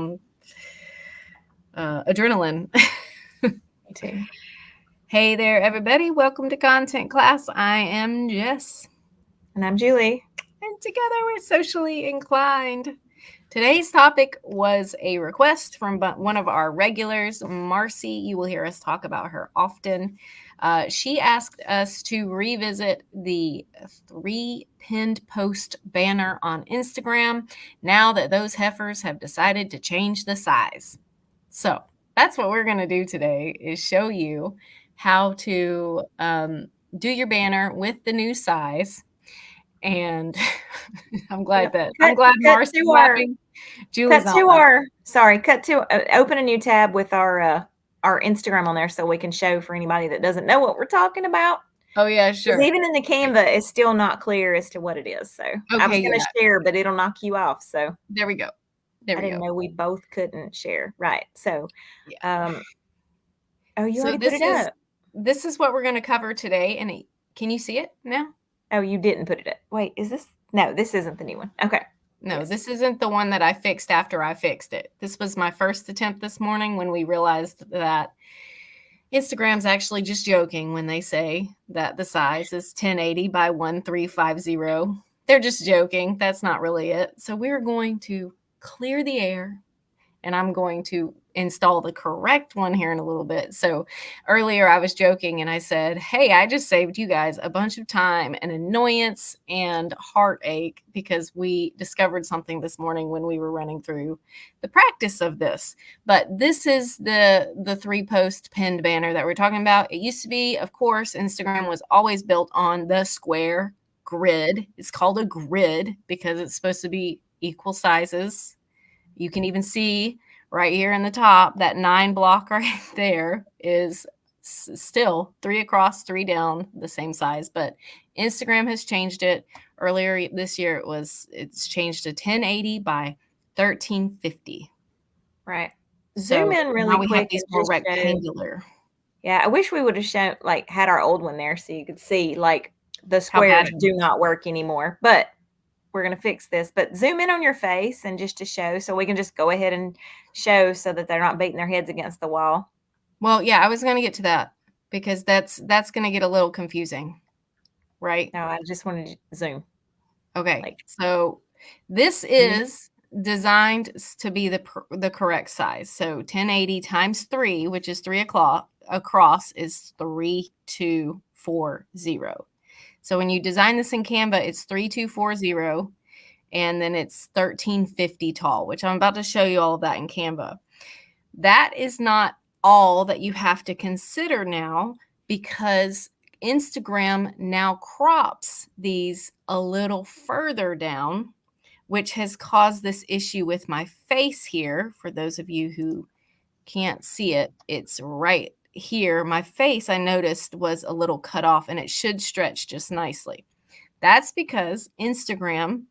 own adrenaline. Me too. Hey there, everybody. Welcome to Content Class. I am Jess. And I'm Julie. And together we're socially inclined. Today's topic was a request from one of our regulars, Marcy. You will hear us talk about her often. She asked us to revisit the 3 pinned post banner on Instagram now that those heifers have decided to change the size. So that's what we're going to do today, is show you how to do your banner with the new size. And I'm glad Marcy's laughing. Julie's not laughing. Cut to open a new tab with our Instagram on there so we can show for anybody that doesn't know what we're talking about. Oh yeah, sure. Even in the Canva, it's still not clear as to what it is. So I was going to share, but it'll knock you off. So there we go. I didn't know we both couldn't share. Right. So, you already put it up. This is what we're going to cover today. And can you see it now? Oh, you didn't put it up. Wait, is this? No, this isn't the new one. Okay. No, This isn't the one that I fixed after I fixed it. This was my first attempt this morning when we realized that Instagram's actually just joking when they say that the size is 1080 by 1350. They're just joking. That's not really it. So we're going to clear the air, and I'm going to install the correct one here in a little bit. So earlier I was joking and I said, hey, I just saved you guys a bunch of time and annoyance and heartache because we discovered something this morning when we were running through the practice of this. But this is the 3 post pinned banner that we're talking about. It used to be, of course, Instagram was always built on the square grid. It's called a grid because it's supposed to be equal sizes. You can even see right here in the top, that 9 block right there is still 3 across, 3 down, the same size. But Instagram has changed it. Earlier this year, it's changed to 1080 by 1350. Right. Zoom in really quick. We have these more rectangular. Yeah, I wish we would have shown, had our old one there so you could see, the squares do not work anymore. But we're going to fix this, but zoom in on your face and just to show, so we can just go ahead and show so that they're not beating their heads against the wall. Well, yeah, I was going to get to that because that's going to get a little confusing, right? No, I just wanted to zoom. Okay. So this is designed to be the correct size. So 1080 times 3, which is 3 across, is 3240. So when you design this in Canva, it's 3240, and then it's 1350 tall, which I'm about to show you all of that in Canva. That is not all that you have to consider now, because Instagram now crops these a little further down, which has caused this issue with my face here. For those of you who can't see it, it's right here. My face, I noticed, was a little cut off, and it should stretch just nicely. That's because Instagram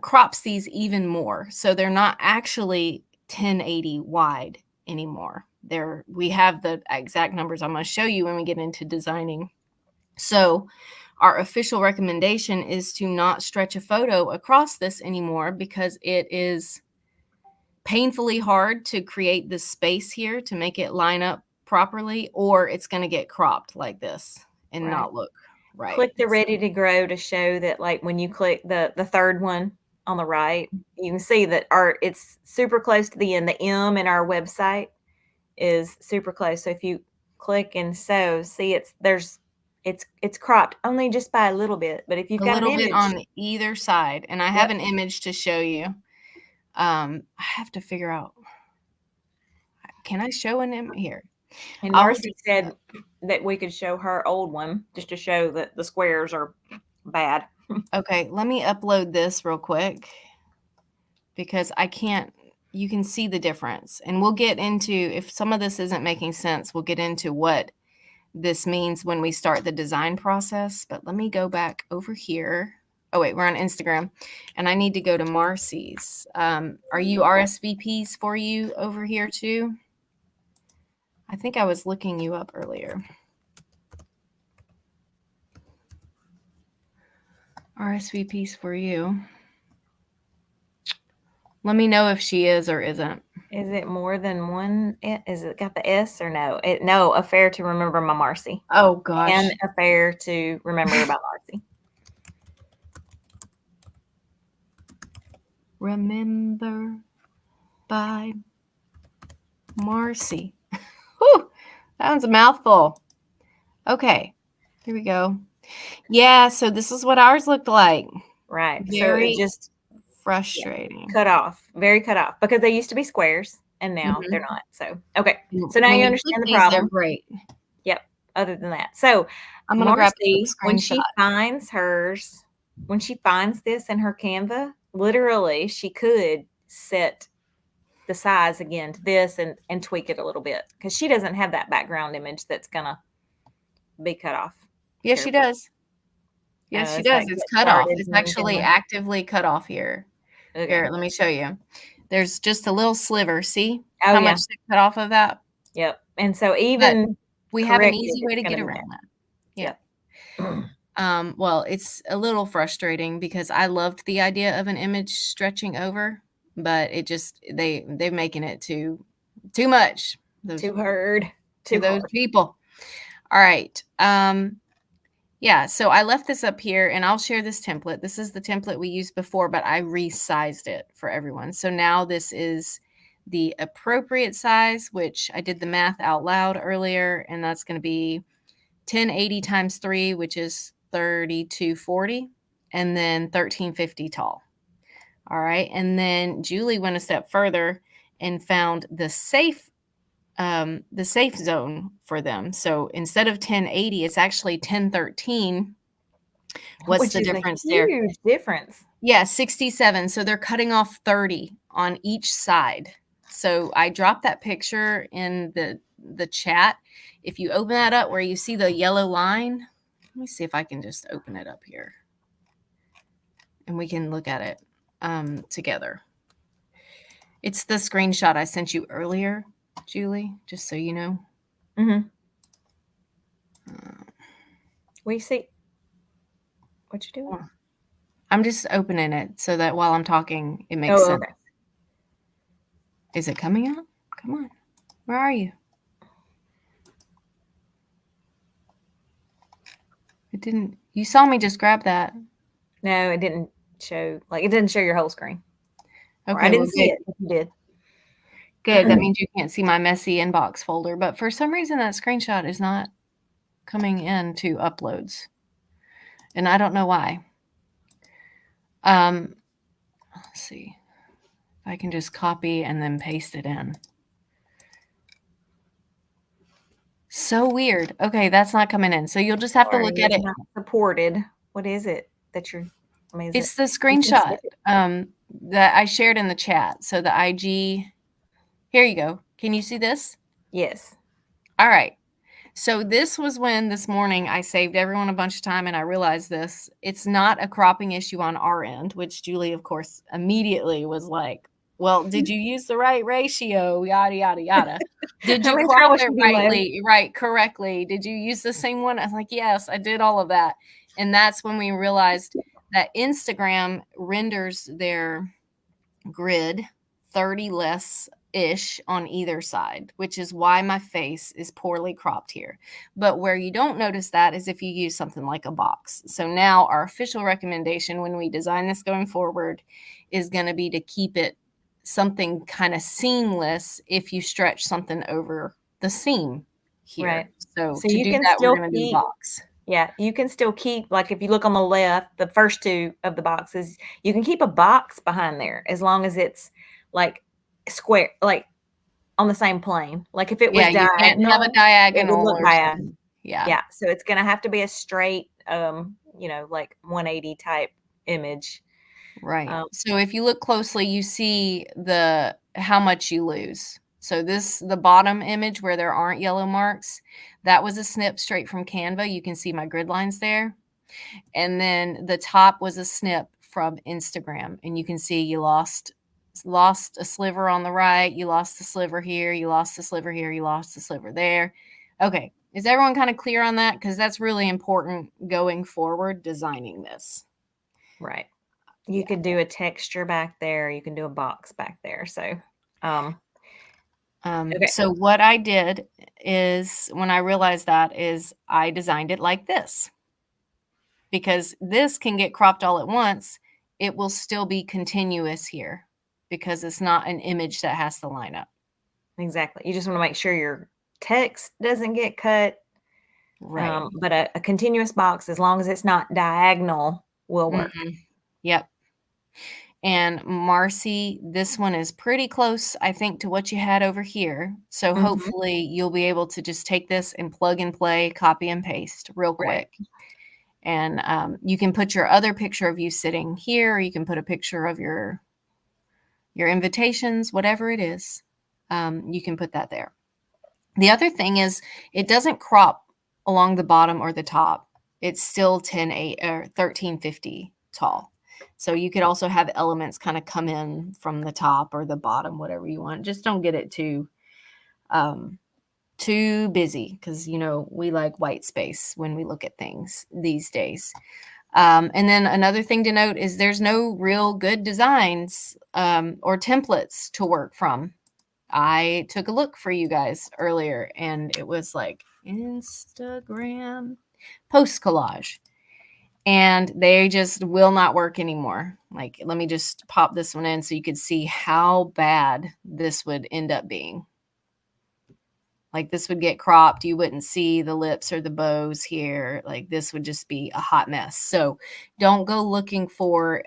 crops these even more. So they're not actually 1080 wide anymore. We have the exact numbers I'm going to show you when we get into designing. So our official recommendation is to not stretch a photo across this anymore, because it is painfully hard to create this space here to make it line up properly, or it's going to get cropped like this and not look right. Click the ready to grow to show that, when you click the third one on the right, you can see that it's super close to the end. The M in our website is super close. So if you click and see it's cropped only just by a little bit. But if you've got an image, bit on either side, and I have an image to show you. I have to figure out, can I show an image here? And Marcy said that we could show her old one just to show that the squares are bad. Okay, let me upload this real quick, because you can see the difference. And we'll get into, if some of this isn't making sense, we'll get into what this means when we start the design process. But let me go back over here. Oh, wait, we're on Instagram, and I need to go to Marcy's. Are you RSVPs for you over here too? I think I was looking you up earlier. RSVPs for you. Let me know if she is or isn't. Is it more than one? Is it got the S or no? No, affair to remember my Marcy. Oh gosh. And affair to remember about Marcy. Remember by Marcy. Whew, that one's a mouthful. Okay, here we go. Yeah, so this is what ours looked like. Right. So Very it just frustrating. cut off, very cut off, because they used to be squares and now they're not. So, okay. So now When you you understand flip the these, they're problem. great. Yep. Other than that. So I'm gonna grab the Marcy, when she screenshot. finds hers, when she finds this in her Canva, literally she could set the size again to this and tweak it a little bit because she doesn't have that background image that's gonna be cut off. Yes, she does. Yes, she It's does. like It's get cut off. started It's and then actually gonna- actively cut off here. Okay. Here, let me show you. There's just a little sliver. See Oh, how yeah. much they cut off of that? Yep. And so even We have an corrected, easy way it's to get gonna be around that. Yeah. Yep. Well, it's a little frustrating because I loved the idea of an image stretching over, but it just they're making it too much. Too hard. To Too those hard. people. All right. Yeah, so I left this up here and I'll share this template. This is the template we used before, but I resized it for everyone. So now this is the appropriate size, which I did the math out loud earlier, and that's going to be 1080 times 3, which is 3240, and then 1350 tall. All right. And then Julie went a step further and found the safe zone for them. So instead of 1080, it's actually 1013. What's Which the is difference a there? huge difference. Yeah, 67. So they're cutting off 30 on each side. So I dropped that picture in the chat. If you open that up where you see the yellow line, let me see if I can just open it up here. And we can look at it together. It's the screenshot I sent you earlier, Julie, just so you know. We see what you doing? I'm just opening it so that while I'm talking, it makes sense. Okay. Is it coming out? Come on. Where are you? It didn't. You saw me just grab that. No, it didn't show. Like, it didn't show your whole screen. Okay, I didn't see it. If you did. Good. That means you can't see my messy inbox folder. But for some reason, that screenshot is not coming into uploads. And I don't know why. Let's see. If I can just copy and then paste it in. So weird. Okay, that's not coming in. So you'll just have to look at it. Not supported. What is it that you're? I mean, It's the screenshot that I shared in the chat. So the IG. Here you go. Can you see this? Yes. All right. So this was when this morning I saved everyone a bunch of time and I realized this. It's not a cropping issue on our end, which Julie, of course, immediately was like, well, did you use the right ratio? Yada, yada, yada. Did you crop it correctly? Did you use the same one? I was like, yes, I did all of that. And that's when we realized that Instagram renders their grid 30 less ish on either side, which is why my face is poorly cropped here. But where you don't notice that is if you use something like a box. So now our official recommendation when we design this going forward is going to be to keep it something kind of seamless if you stretch something over the seam here. Right. So So to you do can that, still we're going to do keep- box. Yeah, you can still keep, like, if you look on the left, the first two of the boxes, you can keep a box behind there as long as it's like square, like on the same plane. Like if it was Yeah, you can't have a it would diagonal look or bad. something. Yeah. Yeah. So it's gonna have to be a straight, like 180 type image. Right. So if you look closely, you see how much you lose. So the bottom image where there aren't yellow marks, that was a snip straight from Canva. You can see my grid lines there. And then the top was a snip from Instagram. And you can see you lost a sliver on the right. You lost the sliver here. You lost the sliver here. You lost the sliver there. Okay. Is everyone kind of clear on that? Because that's really important going forward designing this. Right. You could do a texture back there. You can do a box back there. So, okay. So what I did is when I realized that is I designed it like this because this can get cropped all at once. It will still be continuous here because it's not an image that has to line up. Exactly. You just want to make sure your text doesn't get cut. Right. But a continuous box, as long as it's not diagonal, will work. Yep. And Marcy, this one is pretty close, I think, to what you had over here. So hopefully you'll be able to just take this and plug and play, copy and paste real quick. Right. And you can put your other picture of you sitting here, or you can put a picture of your invitations, whatever it is. You can put that there. The other thing is it doesn't crop along the bottom or the top. It's still 1080 or 1350 tall. So you could also have elements kind of come in from the top or the bottom, whatever you want. Just don't get it too busy because, you know, we like white space when we look at things these days. And then another thing to note is there's no real good designs or templates to work from. I took a look for you guys earlier and it was like Instagram post collage. And they just will not work anymore. Like, let me just pop this one in so you could see how bad this would end up being. Like, this would get cropped. You wouldn't see the lips or the bows here. Like, this would just be a hot mess. So don't go looking for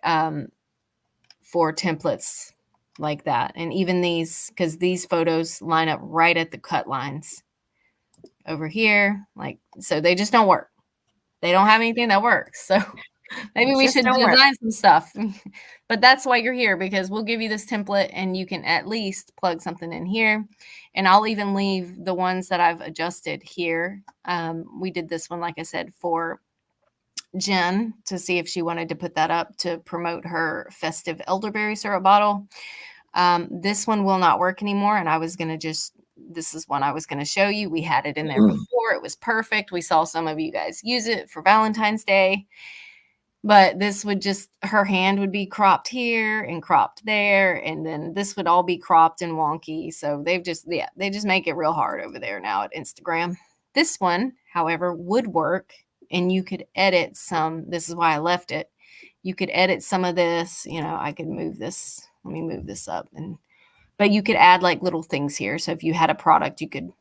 templates like that. And even these, because these photos line up right at the cut lines over here. Like, so they just don't work. They don't have anything that works. So maybe we should design some stuff. But that's why you're here, because we'll give you this template and you can at least plug something in here. And I'll even leave the ones that I've adjusted here. We did this one, like I said, for Jen to see if she wanted to put that up to promote her festive elderberry syrup bottle. This one will not work anymore. And I was going to this is one I was going to show you. We had it in there before. It was perfect. We saw some of you guys use it for Valentine's Day. But this would just, her hand would be cropped here and cropped there. And then this would all be cropped and wonky. So they just make it real hard over there now at Instagram. This one, however, would work. And you could edit some. This is why I left it. You could edit some of this. You know, I could move this. Let me move this up. But you could add like little things here. So if you had a product, you could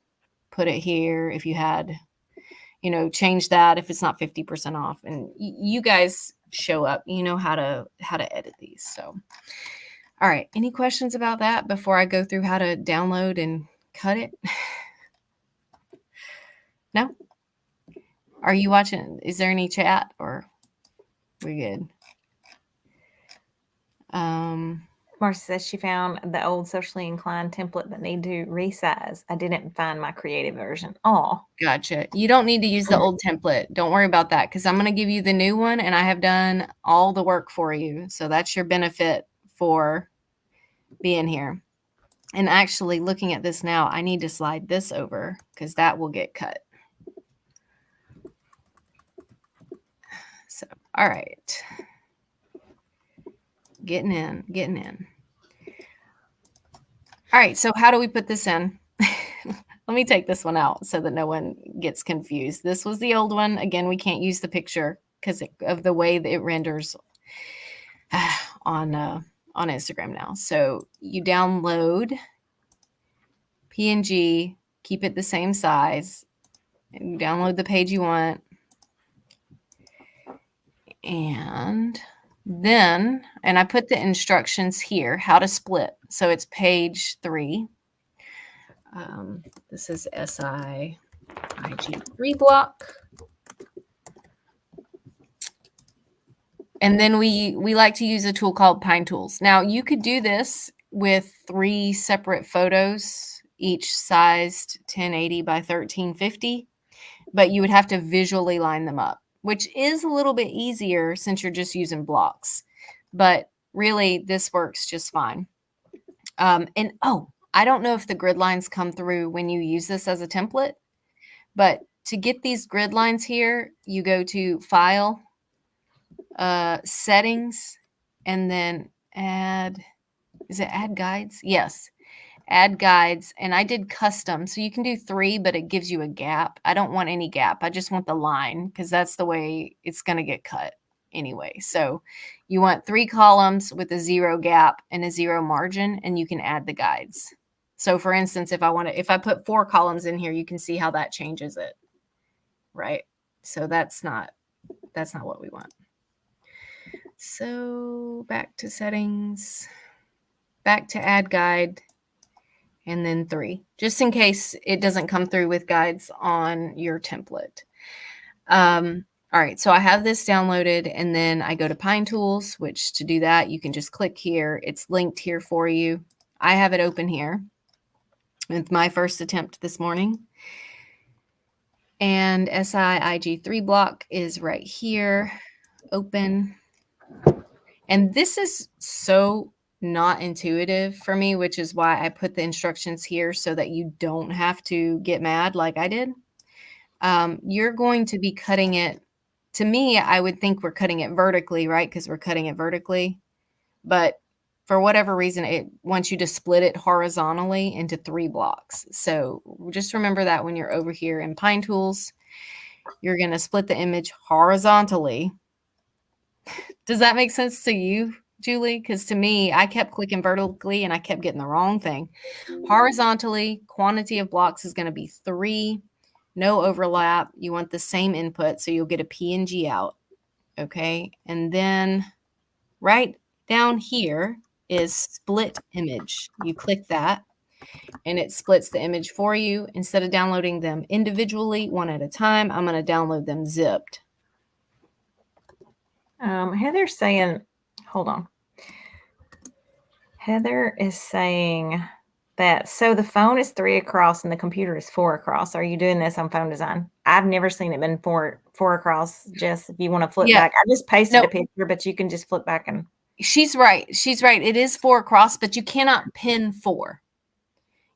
put it here. If you had, you know, change that if it's not 50% off. And you guys show up, you know how to edit these. So, all right. Any questions about that before I go through how to download and cut it? No? Are you watching? Is there any chat or we good? Marcy says she found the old Socially Inclined template that need to resize. I didn't find my creative version. Oh, gotcha. You don't need to use the old template. Don't worry about that because I'm going to give you the new one and I have done all the work for you. So that's your benefit for being here. And actually looking at this now, I need to slide this over because that will get cut. So, all right. Getting in. All right, so how do we put this in? Let me take this one out so that no one gets confused. This was the old one. Again, we can't use the picture because of the way that it renders on Instagram now. So you download PNG, keep it the same size, and you download the page you want. And then, and I put the instructions here, how to split. So it's page 3. This is SIIG 3 block. And then we like to use a tool called Pine Tools. Now you could do this with 3 separate photos, each sized 1080 by 1350, but you would have to visually line them up, which is a little bit easier since you're just using blocks. But really, this works just fine. And I don't know if the grid lines come through when you use this as a template, but to get these grid lines here, you go to File, Settings, and then is it add guides? Yes. Add guides. And I did custom. So you can do 3, but it gives you a gap. I don't want any gap. I just want the line because that's the way it's going to get cut anyway. So you want 3 columns with a 0 gap and a 0 margin, and you can add the guides. So for instance, if I put 4 columns in here, you can see how that changes it. Right. So that's not what we want. So back to settings, back to add guide, and then 3, just in case it doesn't come through with guides on your template. All right, so I have this downloaded, and then I go to Pine Tools, which to do that, you can just click here. It's linked here for you. I have it open here with my first attempt this morning. And SIIG3 block is right here, open. And this is so not intuitive for me, which is why I put the instructions here so that you don't have to get mad like I did. You're going to be cutting it. To me, I would think we're cutting it vertically, right? Because we're cutting it vertically. But for whatever reason, it wants you to split it horizontally into 3 blocks. So just remember that when you're over here in Pine Tools, you're going to split the image horizontally. Does that make sense to you, Julie? Because to me, I kept clicking vertically and I kept getting the wrong thing. Horizontally, quantity of blocks is going to be 3. No overlap. You want the same input, so you'll get a PNG out. Okay. And then right down here is split image. You click that and it splits the image for you. Instead of downloading them individually, one at a time, I'm going to download them zipped. Heather's saying, hold on. Heather is saying that, so the phone is 3 across and the computer is 4 across. Are you doing this on Phone Design? I've never seen it been 4 across. Jess, if you want to flip back, I just pasted a picture, but you can just flip back and. She's right. She's right. It is 4 across, but you cannot pin 4.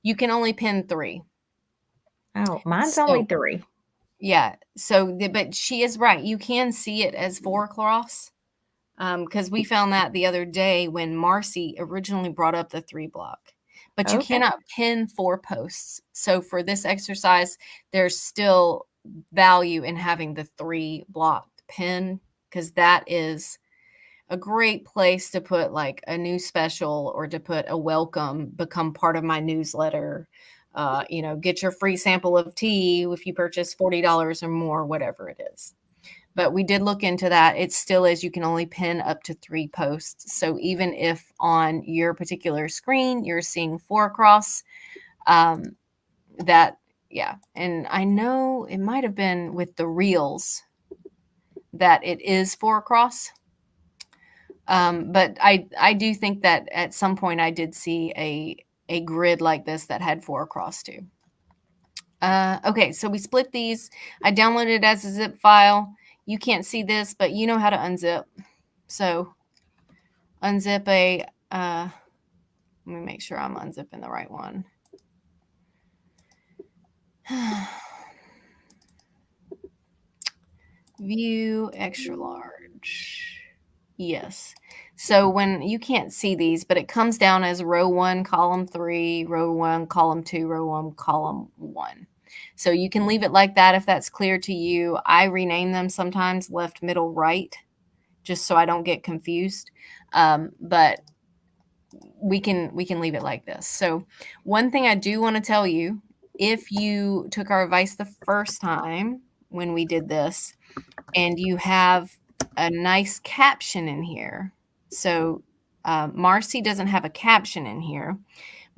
You can only pin 3. Oh, mine's only 3. Yeah. So, but she is right. You can see it as 4 across. Because we found that the other day when Marcy originally brought up the 3 block, but you cannot pin 4 posts. So for this exercise, there's still value in having the 3 block pin, because that is a great place to put like a new special or to put a welcome, become part of my newsletter. Get your free sample of tea if you purchase $40 or more, whatever it is. But we did look into that. It still is, you can only pin up to 3 posts. So even if on your particular screen, you're seeing 4 across, And I know it might've been with the reels that it is 4 across. But I do think that at some point I did see a grid like this that had 4 across too. Okay, so we split these. I downloaded it as a zip file. You can't see this, but you know how to unzip. So unzip let me make sure I'm unzipping the right one. View extra large. Yes. So when you can't see these, but it comes down as row 1, column 3, row 1, column 2, row 1, column 1. So you can leave it like that if that's clear to you. I rename them sometimes left, middle, right, just so I don't get confused. But we can leave it like this. So one thing I do want to tell you, if you took our advice the first time when we did this and you have a nice caption in here. So Marcy doesn't have a caption in here.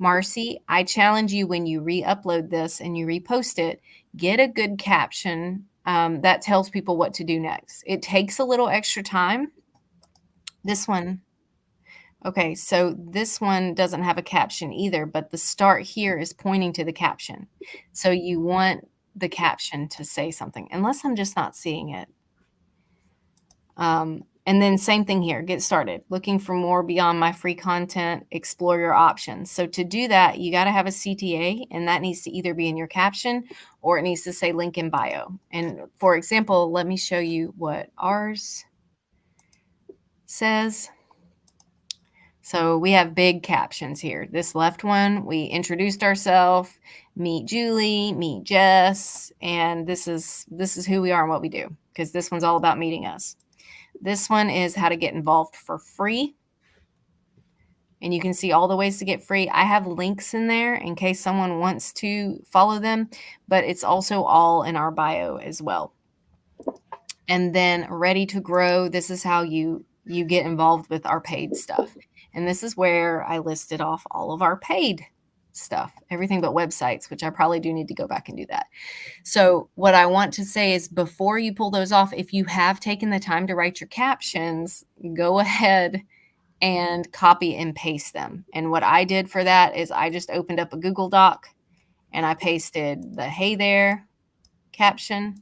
Marcy, I challenge you when you re-upload this and you repost it, get a good caption that tells people what to do next. It takes a little extra time. This one, okay, so this one doesn't have a caption either, but the start here is pointing to the caption. So you want the caption to say something, unless I'm just not seeing it. And then same thing here, get started. Looking for more beyond my free content, explore your options. So to do that, you got to have a CTA, and that needs to either be in your caption or it needs to say link in bio. And for example, let me show you what ours says. So we have big captions here. This left one, we introduced ourselves, meet Julie, meet Jess, and this is who we are and what we do, because this one's all about meeting us. This one is how to get involved for free. And you can see all the ways to get free. I have links in there in case someone wants to follow them, but it's also all in our bio as well. And then ready to grow. This is how you get involved with our paid stuff. And this is where I listed off all of our paid stuff, everything but websites, which I probably do need to go back and do that. So what I want to say is, before you pull those off, if you have taken the time to write your captions, go ahead and copy and paste them. And what I did for that is I just opened up a Google Doc and I pasted the "Hey there" caption.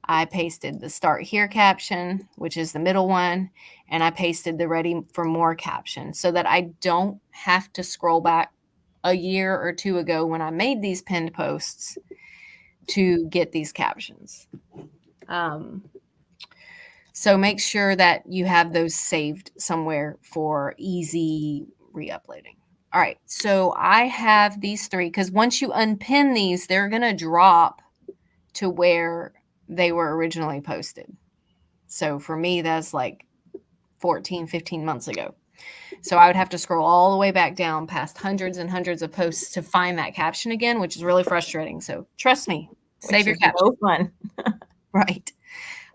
I pasted the "Start Here" caption, which is the middle one, and I pasted the "Ready for More" caption, so that I don't have to scroll back a year or two ago when I made these pinned posts to get these captions. So make sure that you have those saved somewhere for easy re-uploading. All right, so I have these three, because once you unpin these, they're going to drop to where they were originally posted. So for me, that's like 14, 15 months ago. So I would have to scroll all the way back down past hundreds and hundreds of posts to find that caption again, which is really frustrating. So trust me, save your caption. So fun. Right.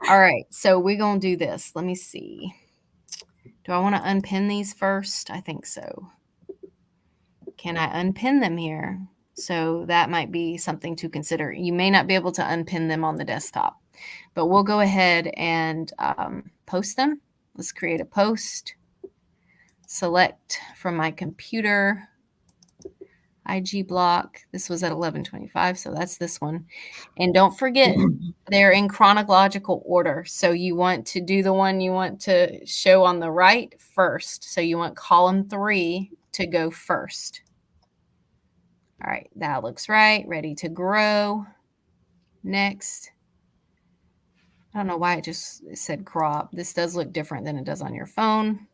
All right. So we're going to do this. Let me see. Do I want to unpin these first? I think so. Can I unpin them here? So that might be something to consider. You may not be able to unpin them on the desktop, but we'll go ahead and post them. Let's create a post. Select from my computer, IG block. This was at 11:25, so that's this one. And don't forget, they're in chronological order. So you want to do the one you want to show on the right first. So you want column 3 to go first. All right, that looks right. Ready to grow. Next. I don't know why it just said crop. This does look different than it does on your phone.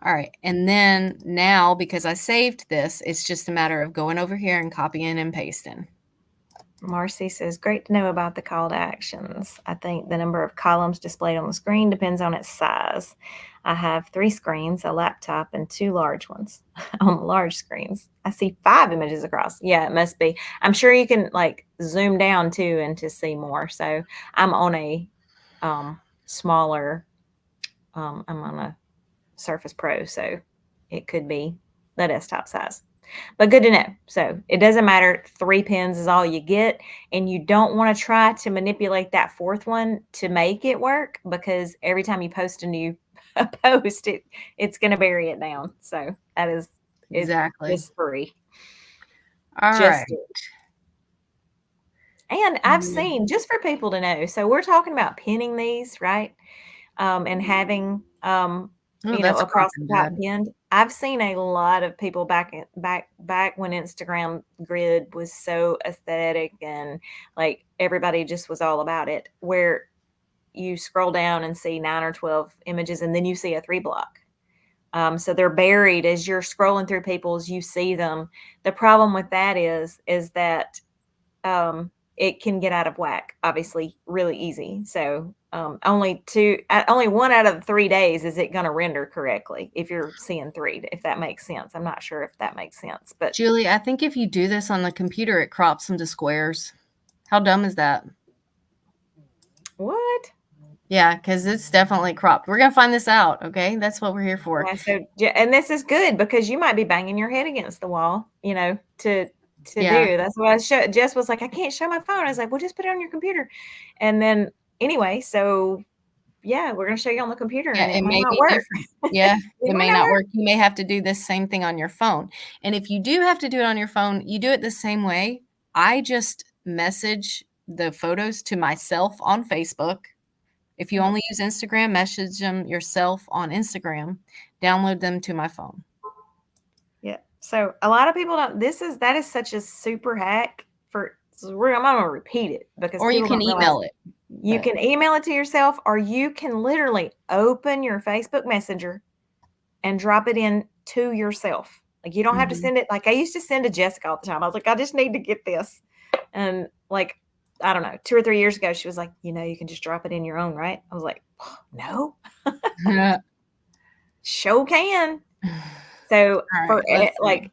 All right, and then now, because I saved this, it's just a matter of going over here and copying and pasting. Marcy says, great to know about the call to actions. I think the number of columns displayed on the screen depends on its size. I have 3 screens, a laptop, and 2 large ones. On the large screens, I see 5 images across. Yeah, it must be. I'm sure you can like zoom down too and to see more. So I'm on a smaller, I'm on a Surface Pro, so it could be the desktop size. But good to know. So it doesn't matter. 3 pins is all you get. And you don't want to try to manipulate that 4th one to make it work, because every time you post a new post, it's going to bury it down. So that is exactly it's free. All right. And I've seen, just for people to know, so we're talking about pinning these, right? And having across the top pinned. I've seen a lot of people back when Instagram grid was so aesthetic and like everybody just was all about it, where you scroll down and see 9 or 12 images and then you see a 3 block. So they're buried as you're scrolling through people's, you see them. The problem with that is that it can get out of whack, obviously, really easy. So only 1 out of the 3 days is it going to render correctly if you're seeing 3, if that makes sense. I'm not sure if that makes sense. But Julie, I think if you do this on the computer, it crops them to squares. How dumb is that? What? Yeah, because it's definitely cropped. We're going to find this out, okay? That's what we're here for. Yeah, so, and this is good because you might be banging your head against the wall, to do. That's what Jess was like, I can't show my phone. I was like, well, just put it on your computer. And then anyway, so yeah, we're going to show you on the computer, and it may not work. Yeah, it may not work. You may have to do this same thing on your phone. And if you do have to do it on your phone, you do it the same way. I just message the photos to myself on Facebook. If you only use Instagram, message them yourself on Instagram, download them to my phone. Yeah. So a lot of people don't, that is such a super hack I'm going to repeat it, because or you can email it. You can email it to yourself, or you can literally open your Facebook Messenger and drop it in to yourself. Like, you don't have to Mhm. send it. Like, I used to send to Jessica all the time. I was like, I just need to get this. And like, I don't know, 2 or 3 years ago, she was like, you can just drop it in your own, right? I was like, no, sure can. So Alright, let's see. like,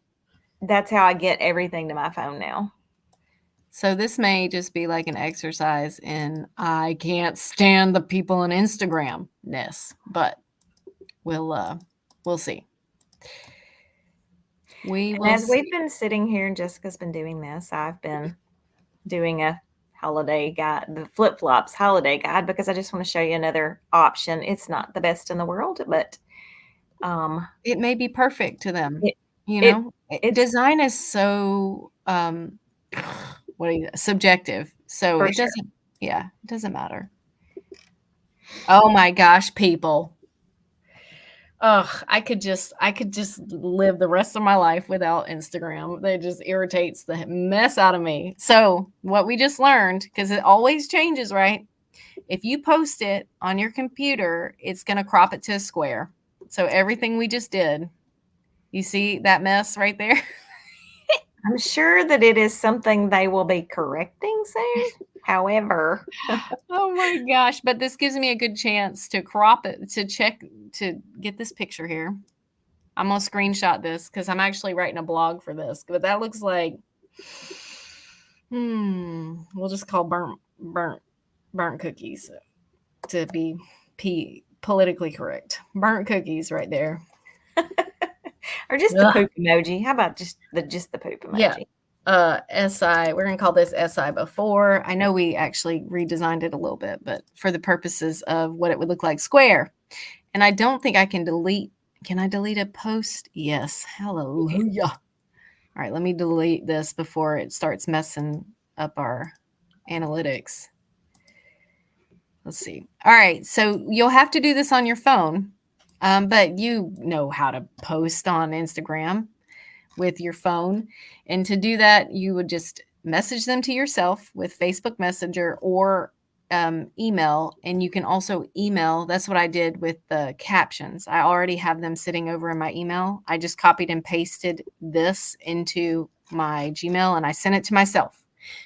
that's how I get everything to my phone now. So this may just be like an exercise in I can't stand the people on Instagram-ness, but we'll see. We And will as we've see. been sitting here and Jessica's been doing this, I've been doing a holiday guide, the flip-flops holiday guide, because I just want to show you another option. It's not the best in the world, but It may be perfect to them, it you it know? it's Design is so, subjective, so for it sure. doesn't yeah, it doesn't matter. Oh my gosh, people. Ugh, I could just live the rest of my life without Instagram. It just irritates the mess out of me. So, what we just learned, because it always changes, right? If you post it on your computer, it's gonna crop it to a square. So everything we just did, you see that mess right there? I'm sure that it is something they will be correcting soon. However, Oh my gosh, but this gives me a good chance to crop it, to check, to get this picture here. I'm gonna screenshot this because I'm actually writing a blog for this. But that looks like, we'll just call burnt cookies to be politically correct. Burnt cookies right there. or just the Ugh. poop emoji. How about just the poop Yeah. emoji? SI, we're gonna call this SI before. I know we actually redesigned it a little bit, but for the purposes of what it would look like square. And I don't think I can delete. Can I delete a post? Yes. Hallelujah. All right, let me delete this before it starts messing up our analytics. Let's see. All right, so you'll have to do this on your phone, but you know how to post on Instagram with your phone. And to do that, you would just message them to yourself with Facebook Messenger or email. And you can also email. That's what I did with the captions. I already have them sitting over in my email. I just copied and pasted this into my Gmail and I sent it to myself.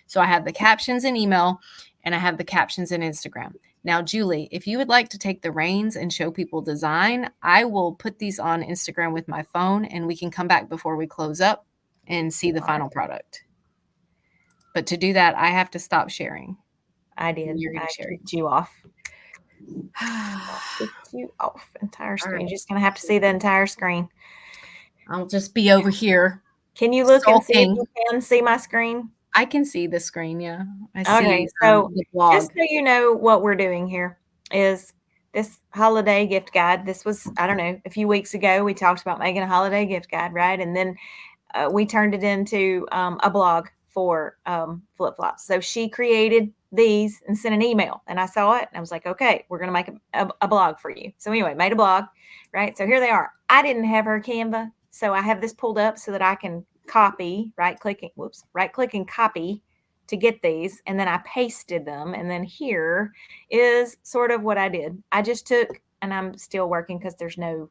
So I have the captions in email and I have the captions in Instagram. Now, Julie, if you would like to take the reins and show people design, I will put these on Instagram with my phone and we can come back before we close up and see the All right. final product. But to do that, I have to stop sharing. I did. You're going I to share. kicked you off. All Kicked you off entire screen. right. You're just gonna have to see the entire screen. I'll just be over here Can you look and see if sulking. you can see my screen? I can see the screen. Yeah. I Okay, see so the just blog. so you know what we're doing here is this holiday gift guide. This was, I don't know, a few weeks ago, we talked about making a holiday gift guide, right? And then we turned it into a blog for Flip Flops. So she created these and sent an email, and I saw it, and I was like, okay, we're going to make a blog for you. So anyway, made a blog, right? So here they are. I didn't have her Canva, so I have this pulled up so that I can copy, right click and copy to get these, and then I pasted them, and then here is sort of what I did. I just took, and I'm still working because there's no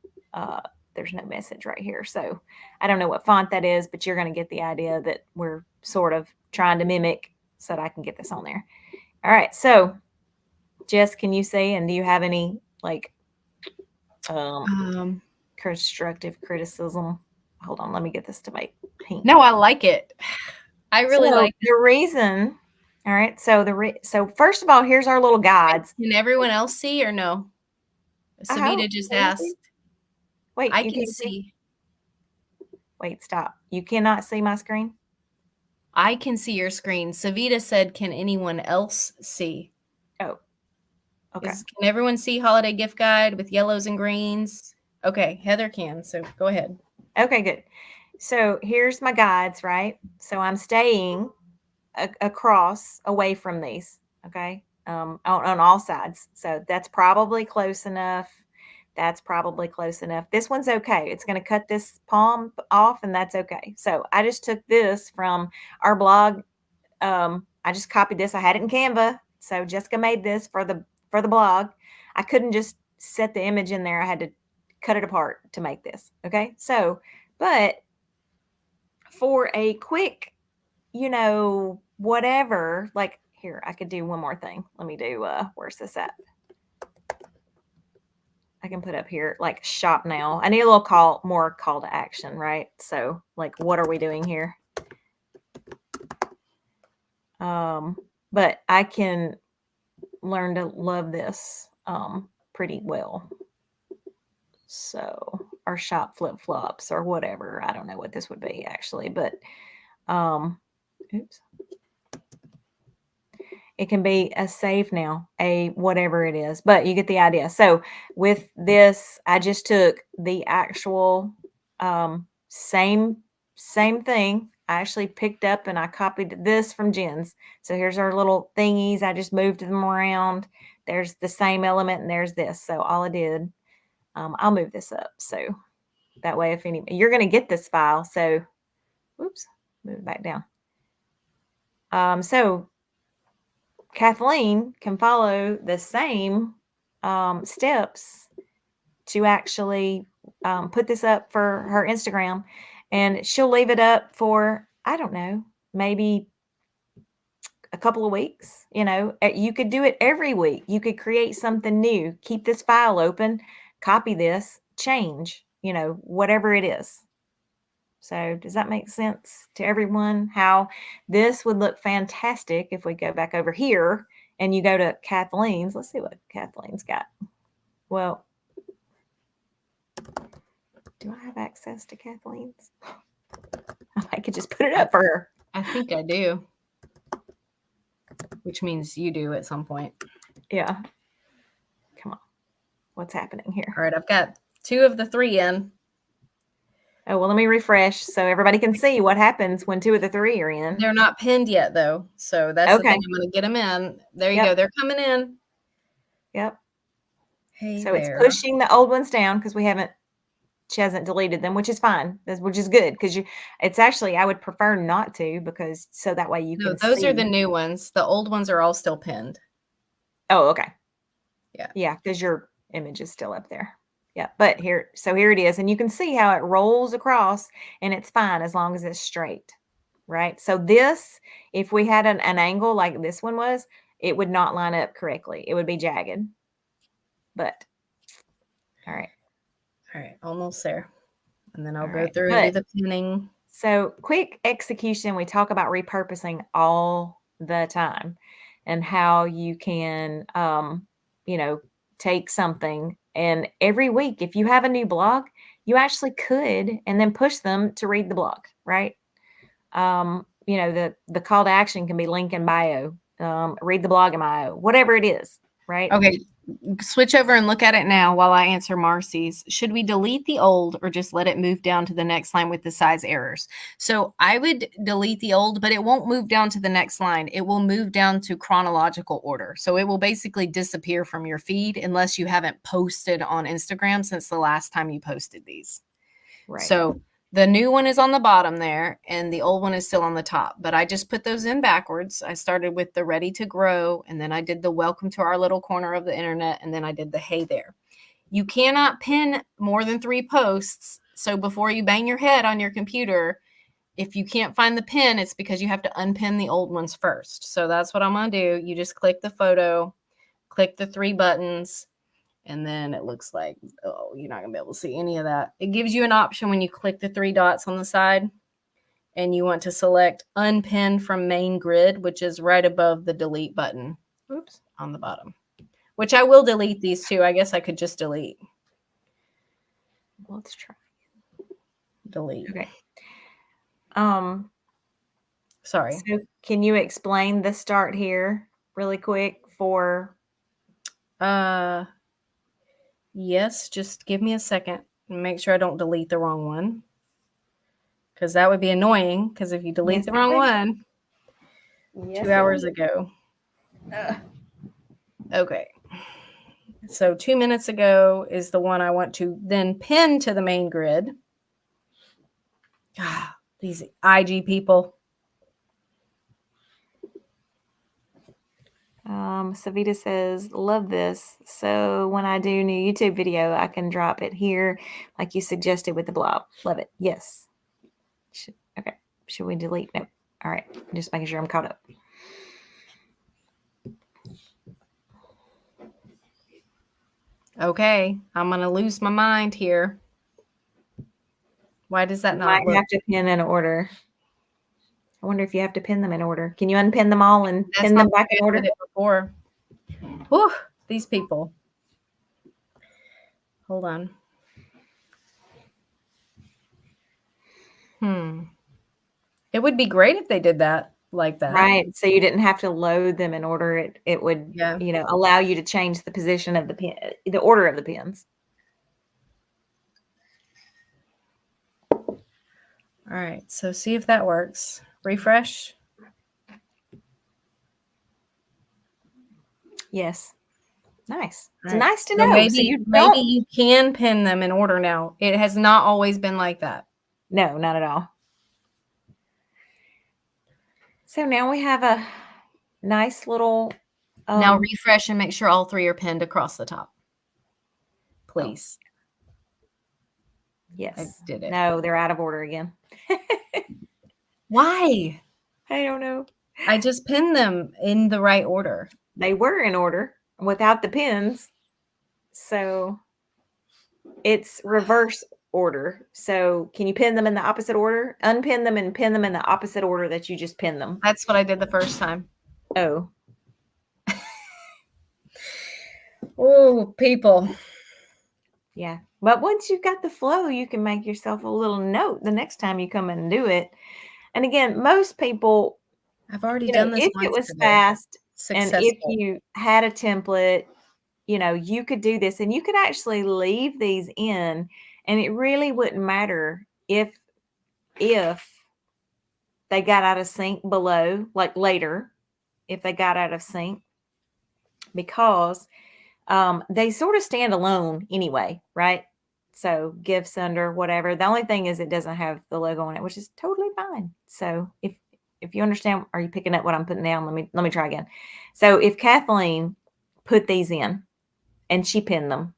message right here. So I don't know what font that is, but you're going to get the idea that we're sort of trying to mimic so that I can get this on there. All right. So Jess, can you see, and do you have any like constructive criticism? Hold on. Let me get this to make pink. No, I like it. I really like it. The reason. All right. So so first of all, here's our little guides. Can everyone else see or no? Savita just asked. Wait, I can see. Wait, stop. You cannot see my screen? I can see your screen. Savita said, can anyone else see? Oh, okay. Can everyone see holiday gift guide with yellows and greens? Okay, Heather can, so go ahead. Okay, good. So here's my guides, right? So I'm staying across away from these, okay, on all sides. So that's probably close enough. That's probably close enough. This one's okay. It's going to cut this palm off, and that's okay. So I just took this from our blog. I just copied this. I had it in Canva. So Jessica made this for the blog. I couldn't just set the image in there. I had to cut it apart to make this. Okay. So, but for a quick, whatever, like here, I could do one more thing. Let me do, where's this at? I can put up here like shop now. I need a little more call to action, right? So like, what are we doing here? But I can learn to love this pretty well. So our shop flip flops or whatever. I don't know what this would be actually, but oops. It can be a save now, a whatever it is, but you get the idea. So with this, I just took the actual same thing. I actually picked up and I copied this from Jen's. So here's our little thingies. I just moved them around. There's the same element and there's this. So all I did, I'll move this up. So that way, if you're going to get this file. So, whoops, move it back down. So Kathleen can follow the same steps to actually put this up for her Instagram, and she'll leave it up for, I don't know, maybe a couple of weeks. You could do it every week. You could create something new, keep this file open, copy this, change, whatever it is. So does that make sense to everyone? How this would look fantastic if we go back over here and you go to Kathleen's. Let's see what Kathleen's got. Well, do I have access to Kathleen's? I could just put it up for her. I think I do. Which means you do at some point. Yeah. Come on. What's happening here? All right, I've got 2 of the 3 in. Oh, well, let me refresh so everybody can see what happens when 2 of the 3 are in. They're not pinned yet, though. So that's the thing. I'm going to get them in. There you go. They're coming in. Yep. Hey, so it's pushing the old ones down because she hasn't deleted them, which is fine, which is good because it's actually, I would prefer not to, because so that way you can those see. are the new ones. The old ones are all still pinned. Oh, okay. Yeah. Yeah, because your image is still up there. Yeah, but here it is. And you can see how it rolls across, and it's fine as long as it's straight, right? So this, if we had an angle like this one was, it would not line up correctly. It would be jagged. But, all right. All right, almost there. And then I'll go through and do the pinning. So quick execution, we talk about repurposing all the time, and how you can, take something, and every week, if you have a new blog, you actually could, and then push them to read the blog, right? The call to action can be link in bio, read the blog in bio, whatever it is, right? Okay, switch over and look at it now while I answer Marcy's. Should we delete the old or just let it move down to the next line with the size errors? So I would delete the old, but it won't move down to the next line. It will move down to chronological order. So it will basically disappear from your feed unless you haven't posted on Instagram since the last time you posted these. Right. So the new one is on the bottom there, and the old one is still on the top, but I just put those in backwards. I started with the ready to grow, and then I did the welcome to our little corner of the internet, and then I did the hey there. You cannot pin more than 3 posts. So before you bang your head on your computer, if you can't find the pin, it's because you have to unpin the old ones first. So that's what I'm going to do. You just click the photo, click the 3 buttons, and then it looks like, oh, you're not going to be able to see any of that. It gives you an option when you click the 3 dots on the side, and you want to select unpin from main grid, which is right above the delete button. Oops, on the bottom, which I will delete these 2. I guess I could just delete. Let's try. Delete. Okay. Sorry. So can you explain the start here really quick for? Yes, just give me a second and make sure I don't delete the wrong one, because that would be annoying, because if you delete the wrong one 2 hours ago. Okay. So 2 minutes ago is the one I want to then pin to the main grid. These IG people. Savita says, love this. So when I do new YouTube video, I can drop it here like you suggested with the blog. Love it. Yes. Okay. Should we delete? No. All right. Just making sure I'm caught up. Okay. I'm going to lose my mind here. Why does that You not might look? have to pin in order. I wonder if you have to pin them in order. Can you unpin them all and That's pin not them back the in way I order? did it before. Whew, these people. Hold on. It would be great if they did that like that. Right. So you didn't have to load them in order. It would, Yeah. allow you to change the position of the pin, the order of the pins. All right. So see if that works. Refresh. Yes. Nice. It's Right. nice to So know. maybe, So you maybe don't. you can pin them in order now. It has not always been like that. No, not at all. So now we have a nice little. Now refresh and make sure all three are pinned across the top. Please. Yes. I did it. No, they're out of order again. Why? I don't know. I just pinned them in the right order. They were in order without the pins. So it's reverse order. So can you pin them in the opposite order? Unpin them and pin them in the opposite order that you just pinned them. That's what I did the first time. Oh. Oh, people. Yeah. But once you've got the flow, you can make yourself a little note the next time you come in and do it. And again, most people, I've already done this if once it was today. fast Successful. and if you had a template, you could do this and you could actually leave these in and it really wouldn't matter if they got out of sync below, like later, if they got out of sync, because they sort of stand alone anyway, right? So gifts under whatever. The only thing is it doesn't have the logo on it, which is totally fine. So if you understand, are you picking up what I'm putting down? Let me try again. So if Kathleen put these in and she pinned them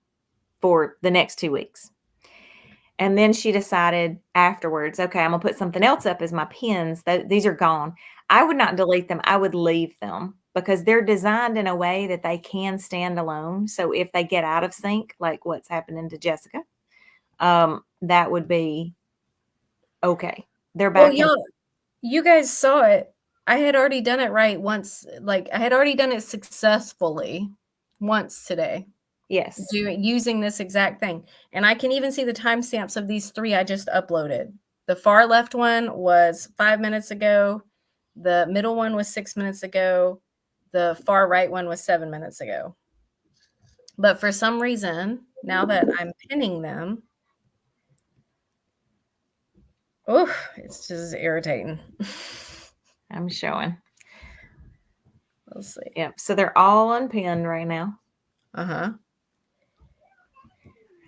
for the next 2 weeks, and then she decided afterwards, okay, I'm gonna put something else up as my pins. These are gone. I would not delete them. I would leave them because they're designed in a way that they can stand alone. So if they get out of sync, like what's happening to Jessica, that would be okay. They're back. Well, you guys saw it. I had already done it right once. Like I had already done it successfully once today. Yes. Using this exact thing. And I can even see the timestamps of these 3 I just uploaded. The far left one was 5 minutes ago. The middle one was 6 minutes ago. The far right one was 7 minutes ago. But for some reason, now that I'm pinning them, it's just irritating. I'm showing. Let's see. Yep. So they're all unpinned right now. Uh-huh.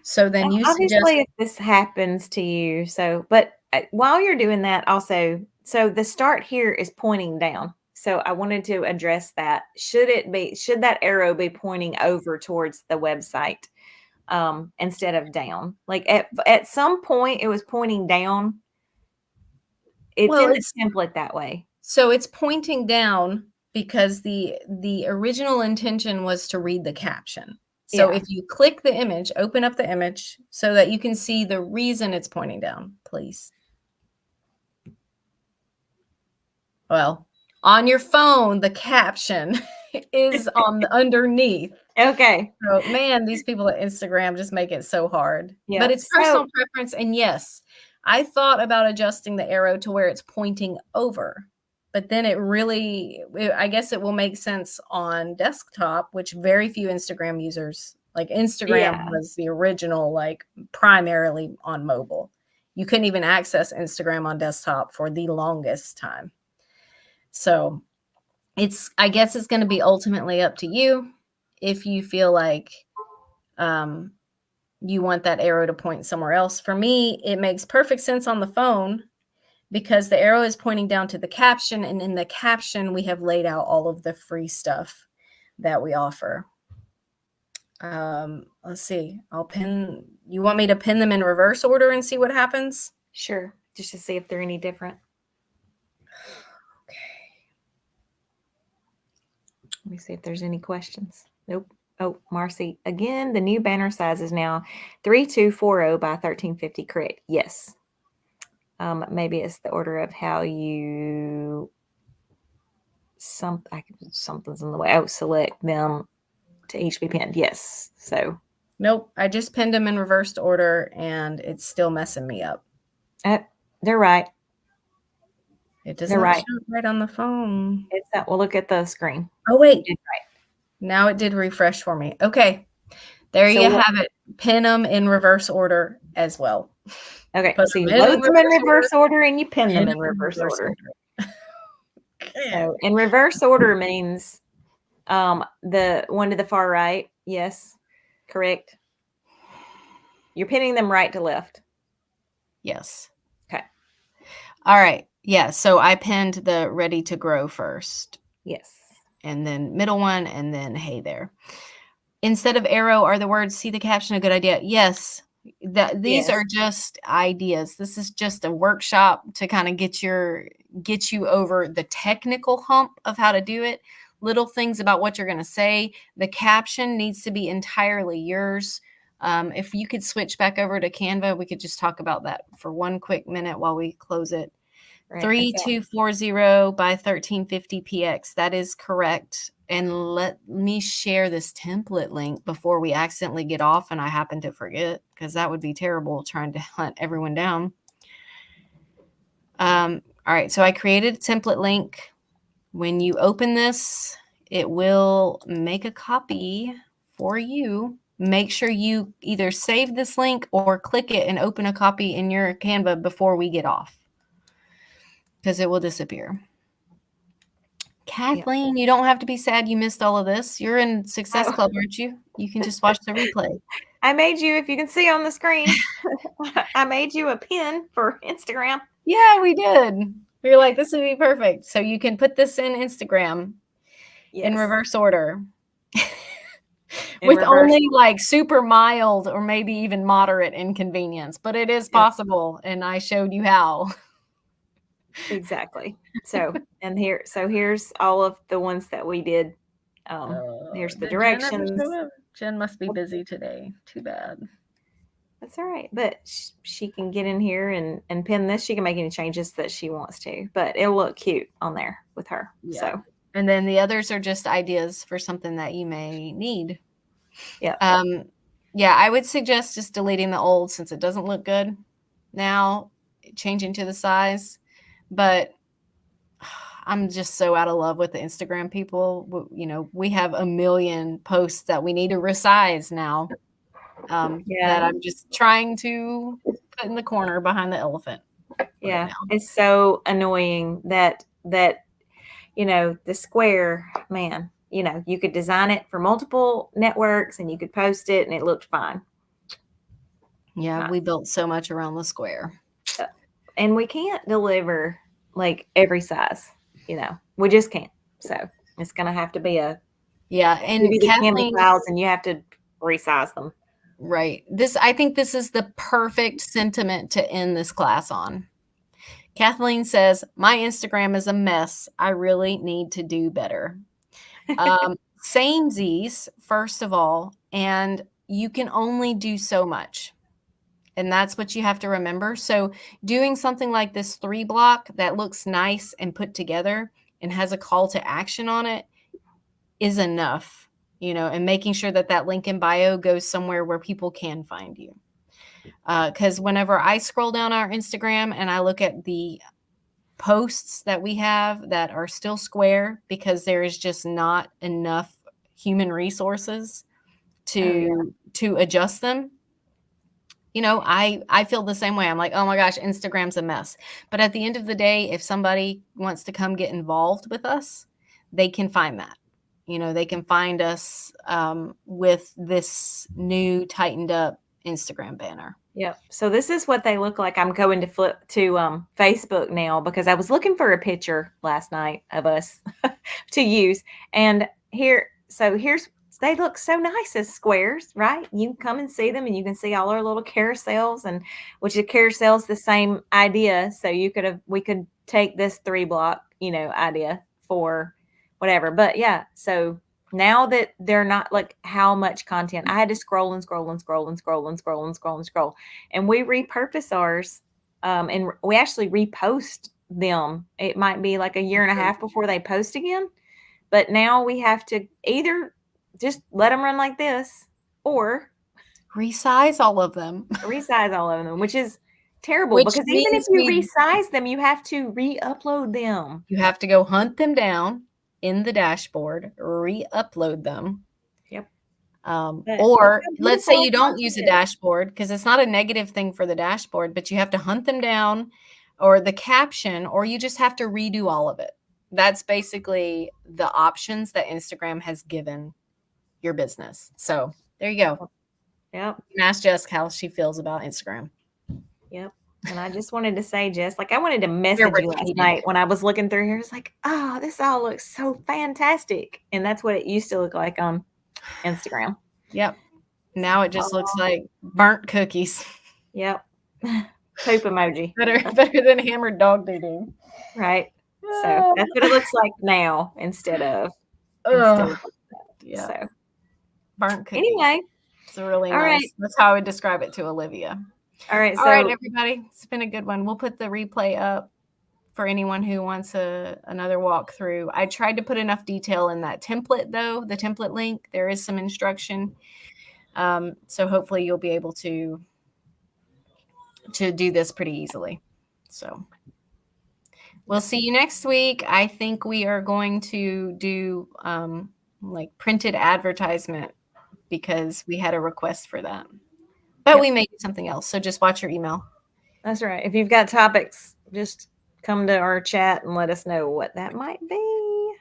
So then you obviously if this happens to you, but while you're doing that also, so the start here is pointing down. So I wanted to address that. Should that arrow be pointing over towards the website instead of down? Like at some point it was pointing down. It's in the template that way. So it's pointing down because the original intention was to read the caption. So if you click the image, open up the image so that you can see the reason it's pointing down, please. Well, on your phone, the caption is on the underneath. Okay. So man, these people at Instagram just make it so hard. Yeah. But it's personal preference. And yes, I thought about adjusting the arrow to where it's pointing over. But then I guess it will make sense on desktop, which very few Instagram users, like Instagram was the original, like primarily on mobile. You couldn't even access Instagram on desktop for the longest time. So I guess it's going to be ultimately up to you if you feel like you want that arrow to point somewhere else. For me, it makes perfect sense on the phone because the arrow is pointing down to the caption, and in the caption, we have laid out all of the free stuff that we offer. Let's see. You want me to pin them in reverse order and see what happens? Sure. Just to see if they're any different. Okay. Let me see if there's any questions. Nope. Oh, Marcy, again, the new banner size is now 3240 by 1350, correct? Yes. Maybe it's the order of how you something's in the way. Oh, select them to each be pinned. Yes. So nope, I just pinned them in reversed order and it's still messing me up. They're right. It doesn't show it right on the phone. It's that. We'll look at the screen. Oh wait, right. Now it did refresh for me. Okay, there you have it. Pin them in reverse order as well. Okay, so you load them in reverse order and you pin them in reverse order. So in reverse order means the one to the far right. Yes, correct. You're pinning them right to left. Yes. Okay. All right. Yeah. So I pinned the ready to grow first. Yes. And then middle one, and then hey there. Instead of arrow, are the words see the caption a good idea? Yes. These are just ideas. This is just a workshop to kind of get you over the technical hump of how to do it. Little things about what you're going to say. The caption needs to be entirely yours. If you could switch back over to Canva, we could just talk about that for one quick minute while we close it. Right. 3240 by 1350 px. That is correct. And let me share this template link before we accidentally get off and I happen to forget, because that would be terrible trying to hunt everyone down. All right, so I created a template link. When you open this, it will make a copy for you. Make sure you either save this link or click it and open a copy in your Canva before we get off, because it will disappear. Kathleen, you don't have to be sad you missed all of this. You're in Success Club, aren't you? You can just watch the replay. I made you, if you can see on the screen, I made you a pin for Instagram. Yeah, we did. We were like, this would be perfect. So you can put this in Instagram in reverse order. With only like super mild or maybe even moderate inconvenience, but it is possible. And I showed you how. Exactly. So, and here's all of the ones that we did. Here's the directions. Jen must be busy today. Too bad. That's all right. But she can get in here and pin this. She can make any changes that she wants to, but it'll look cute on there with her. Yeah. So, and then the others are just ideas for something that you may need. Yeah. Yeah, I would suggest just deleting the old since it doesn't look good now, changing to the size. But I'm just so out of love with the Instagram people. You know, we have a million posts that we need to resize now. That I'm just trying to put in the corner behind the elephant. Yeah, right, it's so annoying that you know, the square, man, you know, you could design it for multiple networks and you could post it and it looked fine. Yeah, we built so much around the square. And we can't deliver like every size, you know, we just can't. So it's going to have to be and Kathleen files and you have to resize them. Right. I think this is the perfect sentiment to end this class on. Kathleen says, my Instagram is a mess. I really need to do better. Samesies, first of all, and you can only do so much. And that's what you have to remember. So doing something like this 3-block that looks nice and put together and has a call to action on it is enough, you know, and making sure that that link in bio goes somewhere where people can find you. Because whenever I scroll down our Instagram and I look at the posts that we have that are still square because there is just not enough human resources to adjust them. You know, I feel the same way. I'm like, oh my gosh, Instagram's a mess. But at the end of the day, if somebody wants to come get involved with us, they can find that. You know, they can find us with this new tightened up Instagram banner. Yep. So this is what they look like. I'm going to flip to Facebook now because I was looking for a picture last night of us to use. And here, so they look so nice as squares, right? You can come and see them, and you can see all our little carousels, and which the carousel's the same idea. So we could take this 3-block, idea for whatever. But yeah, so now that they're not like how much content, I had to scroll and scroll and scroll and scroll and scroll and scroll and scroll, and we repurpose ours, and we actually repost them. It might be like a year and a half before they post again. But now we have to either just let them run like this or Resize all of them. resize all of them, which is terrible Which because even if means you resize them, you have to re-upload them. You have to go hunt them down in the dashboard, re-upload them. Yep. Or let's say you don't content use a is. dashboard, because it's not a negative thing for the dashboard, but you have to hunt them down, or the caption, or you just have to redo all of it. That's basically the options that Instagram has given your business. So there you go. Yep. You can ask Jess how she feels about Instagram. Yep. And I just wanted to say, Jess, like I wanted to message you last night when I was looking through here. It's like, oh, this all looks so fantastic. And that's what it used to look like on Instagram. Yep. Now it just looks like burnt cookies. Yep. Poop emoji. Better than hammered dog doo-doo. Right. So that's what it looks like now instead of yeah. So burnt cookies. Anyway. It's really all nice. Right. That's how I would describe it to Olivia. All right. All right, everybody. It's been a good one. We'll put the replay up for anyone who wants another walkthrough. I tried to put enough detail in that template, though. The template link, there is some instruction. So hopefully you'll be able to do this pretty easily. So we'll see you next week. I think we are going to do like printed advertisement because we had a request for that. But we may do something else. So just watch your email. That's right. If you've got topics, just come to our chat and let us know what that might be.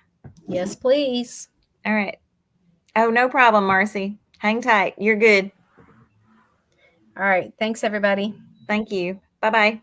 Yes, please. All right. Oh, no problem, Marcy. Hang tight. You're good. All right. Thanks, everybody. Thank you. Bye-bye.